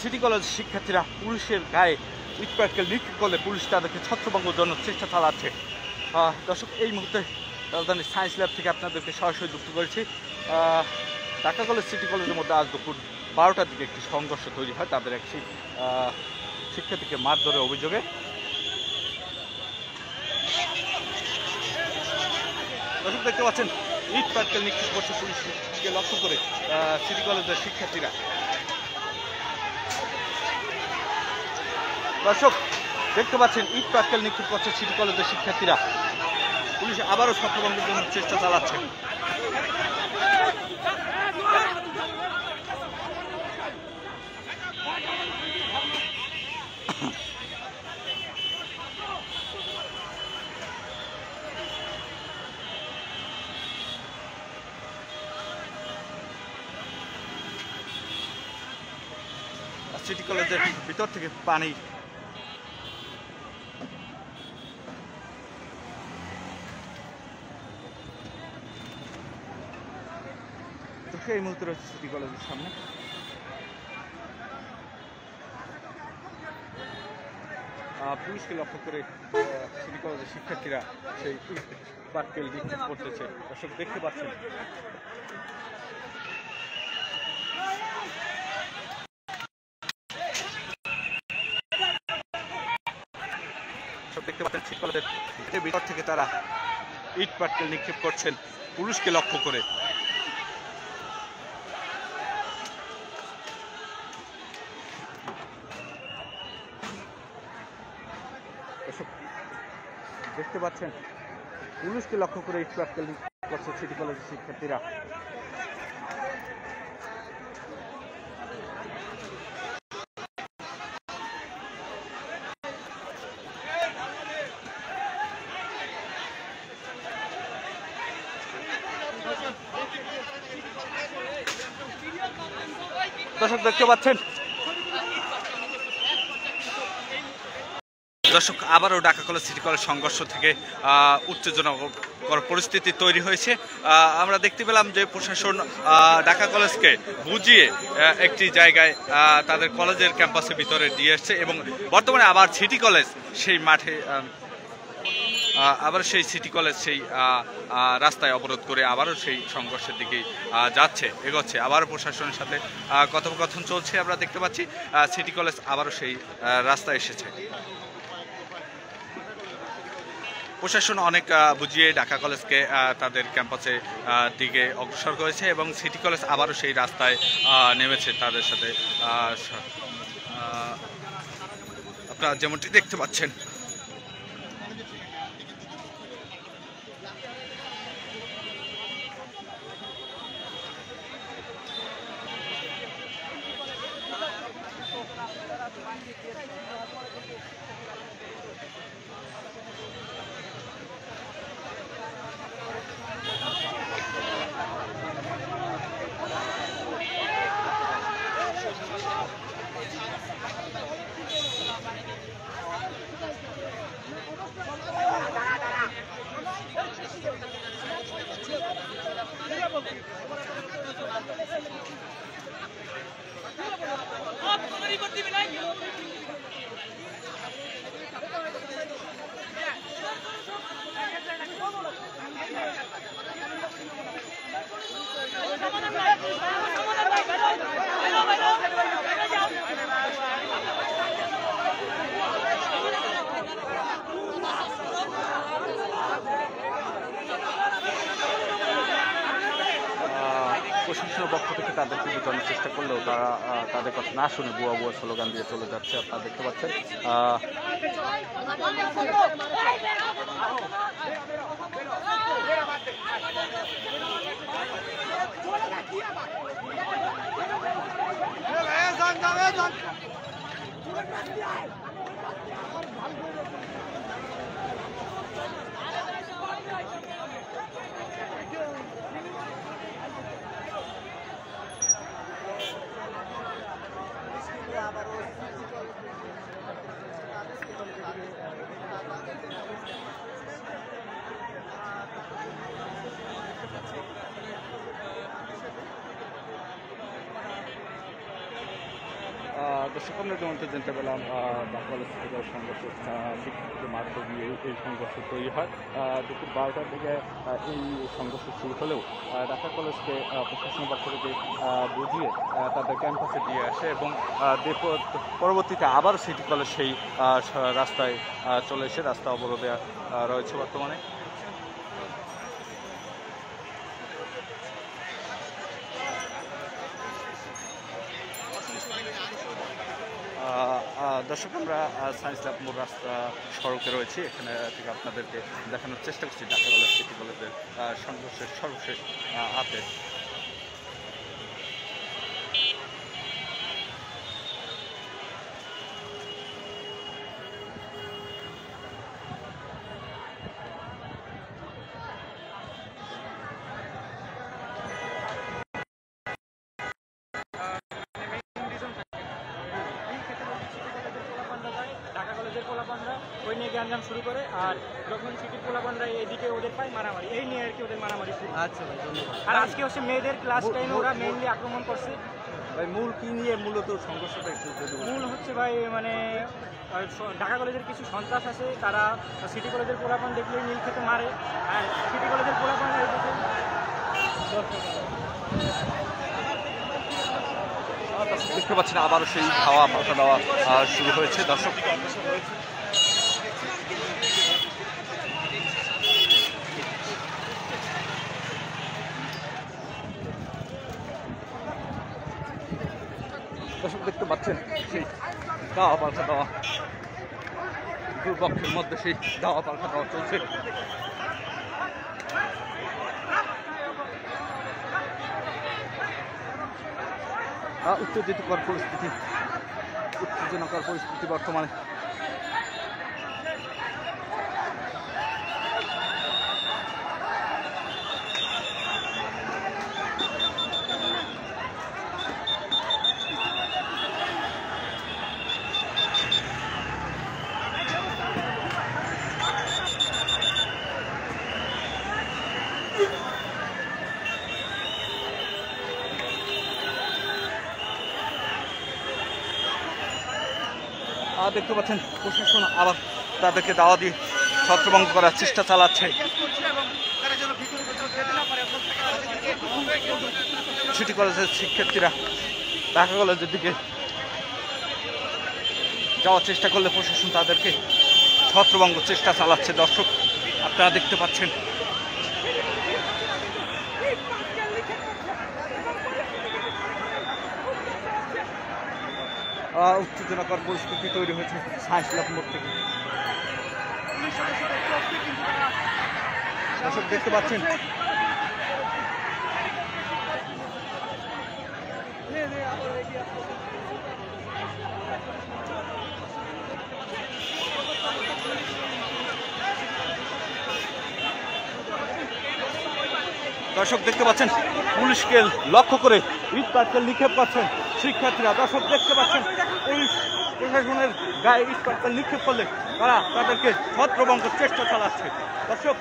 City college শিক্ষার্থীরা পুলিশের গায়ে ইট পাটকেল নিক্ষেপ করলে পুলিশ তাদেরকে ছত্রভঙ্গের জন্য চেষ্টা চালাচ্ছে। দর্শক, এই মুহূর্তে রাজধানী সায়েন্স ল্যাব থেকে আপনাদেরকে সরাসরি যুক্ত করেছি। ঢাকা কলেজ সিটি কলেজের মধ্যে আজ দুপুর 12টার দিকে একটি সংঘর্ষ তৈরি হয় তাদের এক শিক্ষার্থীকে মারধরের অভিযোগে। দর্শক, দেখতে পাচ্ছেন ইট পাটকেল নিক্ষেপ করছে পুলিশকে লক্ষ্য করে সিটি কলেজের শিক্ষার্থীরা। দর্শক, দেখতে পাচ্ছেন ইট পাটকেল নিক্ষেপ করছে সিটি কলেজের শিক্ষার্থীরা। পুলিশ আবারও ছত্রভঙ্গের জন্য চেষ্টা চালাচ্ছে। সিটি কলেজের ভিতর থেকে পানি এই মুহূর্তে রয়েছে সিটি কলেজের সামনে। পুলিশকে লক্ষ্য করে সিটি কলেজের শিক্ষার্থীরা সেই পাটকেল নিক্ষেপ করতেছে। দর্শক, দেখতে পাচ্ছেন সিটি কলেজের ভিতর থেকে তারা ইট পাটকেল নিক্ষেপ করছেন পুলিশকে লক্ষ্য করে। দেখতে পাচ্ছেন পুলিশকে লক্ষ্য করে ইট পাটকেল নিক্ষেপ করছে সিটি কলেজের শিক্ষার্থীরা। দর্শক, দেখতে পাচ্ছেন দর্শক, আবারও ঢাকা কলেজ সিটি কলেজ সংঘর্ষ থেকে উত্তেজনাকর পরিস্থিতি তৈরি হয়েছে। আমরা দেখতে পেলাম যে প্রশাসন ঢাকা কলেজকে বুঝিয়ে একটি জায়গায় তাদের কলেজের ক্যাম্পাসের ভিতরে দিয়ে এসছে এবং বর্তমানে আবার সিটি কলেজ সেই মাঠে আবার সেই সিটি কলেজ সেই রাস্তায় অবরোধ করে আবারও সেই সংঘর্ষের দিকে এগোচ্ছে। আবারও প্রশাসনের সাথে কথোপকথন চলছে। আমরা দেখতে পাচ্ছি সিটি কলেজ আবারও সেই রাস্তায় এসেছে। প্রশাসন অনেক বুঝিয়ে ঢাকা কলেজকে তাদের ক্যাম্পাসে দিকে অগ্রসর করেছে এবং সিটি কলেজ আবারও সেই রাস্তায় নেমেছে তাদের সাথে। আপনারা যেমনটি দেখতে পাচ্ছেন প্রশাসনের পক্ষ থেকে তাদেরকে বোঝানোর চেষ্টা করলেও তারা তাদের কথা না শুনে বুয়া বুয়া স্লোগান দিয়ে চলে যাচ্ছে। আপনারা দেখতে পাচ্ছেন দর্শক আমরা যেমনটা জানতে পেলাম ঢাকা কলেজ থেকে সংঘর্ষ শিক্ষকদের মাত্র দিয়ে এই সংঘর্ষ তৈরি হয়। দুপুর 12টার দিকে এই সংঘর্ষ শুরু হলেও ঢাকা কলেজকে প্রশাসনের পক্ষ থেকে বুঝিয়ে তাদের ক্যাম্পাসে দিয়ে আসে এবং পরবর্তীতে আবার সিটি কলেজ সেই রাস্তায় চলে এসে রাস্তা অবরোধে রয়েছে বর্তমানে। দর্শক আমরা সায়েন্স ল্যাব মোড় রাস্তা সড়কে রয়েছি, এখানে থেকে আপনাদেরকে দেখানোর চেষ্টা করছি ঢাকা কলেজ সিটি কলেজের সংঘর্ষের সর্বশেষ আপডেট। ঢাকা কলেজের পোলাপানরা ওই নিয়ে জ্ঞানজাম শুরু করে, আর যখন সিটির পোলাপানরা এদিকে ওদের পায় মারামারি, এই নিয়ে আর কি ওদের মারামারি শুরু। আচ্ছা ভাই, ধন্যবাদ। আর আজকে হচ্ছে মেয়েদের ক্লাস টাইমে ওরা মেইনলি আক্রমণ করছে। ভাই মূল কি নিয়ে মূলত সংঘর্ষটা একটু মূল হচ্ছে ভাই মানে ঢাকা কলেজের কিছু সন্ত্রাস আছে, তারা সিটি কলেজের পোলাপান দেখলেই নীল খেতে মারে, আর সিটি কলেজের পোলাপান দেখতে পাচ্ছেন আবারও সেই খাওয়া পাল্টা দেওয়া শুরু হয়েছে। দর্শক দেখতে পাচ্ছেন সেই দাওয়া পাল্টা দেওয়া, দুপক্ষের মধ্যে সেই দাওয়া পাল্টা দেওয়া চলছে। উত্তেজিতকর উত্তেজনাকর পরিস্থিতি বর্তমানে। দেখতে পাচ্ছেন প্রশাসন আবার তাদেরকে দাওয়া দিয়ে ছত্রভঙ্গ করার চেষ্টা চালাচ্ছে। সিটি কলেজের শিক্ষার্থীরা ঢাকা কলেজের দিকে যাওয়ার চেষ্টা করলে প্রশাসন তাদেরকে ছত্রভঙ্গ চেষ্টা চালাচ্ছে। দর্শক আপনারা দেখতে পাচ্ছেন উত্তেজনাকর পরিস্থিতি তৈরি হয়েছে সায়েন্স ল্যাব মোড় থেকে। দর্শক দেখতে পাচ্ছেন পুলিশকে লক্ষ্য করে ইট পাটকেল নিক্ষেপ করছেন শিক্ষার্থীরা। দর্শক দেখতে পাচ্ছেন পুলিশ প্রশাসনের গায়ে ইট পাটকেল নিক্ষেপ করলে তারা তাদেরকে ছত্রভঙ্গের চেষ্টা চালাচ্ছে। দর্শক